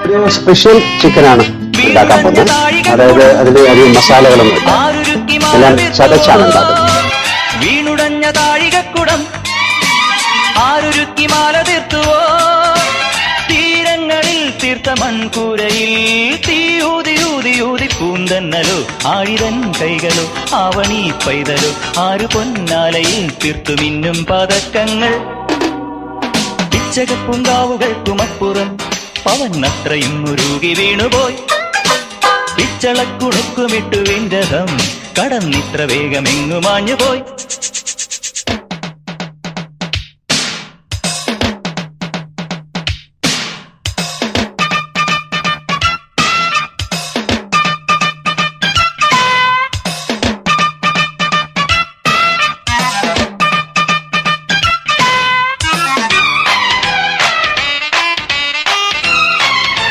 ഒരു സ്പെഷ്യൽ ചിക്കനാണ് ഉണ്ടാക്കാൻ പോകുന്നത്. അതായത് അതിൽ അധികം മസാലകളൊന്നും ഇല്ല, എല്ലാം ചതച്ചാണ് ഉണ്ടാക്കുന്നത്. വീണുടഞ്ഞ താഴികക്കുടം ആരുരുക്കി മാല തീർത്തുവോ, തീരങ്ങളിൽ തീർത്ത മൺകൂരയിൽ തീയൂതി ഊതി ഊതി പൂന്തന്നലോ, ആഴിതൻ കൈകളോ ആവണി പൈതലോ, ആരു പൊന്നാലയിൽ തീർത്തു മിന്നും പതക്കങ്ങൾ. പിച്ചകപ്പൂങ്കാവുകൾക്കുമപ്പുറം പവനത്രയും ഉരുകി വീണുപോയി, പിച്ചളക്കുണുക്കുമിട്ടു വിൻരഥം കടന്നിത്ര വേഗമെങ്ങു മാഞ്ഞുപോയി.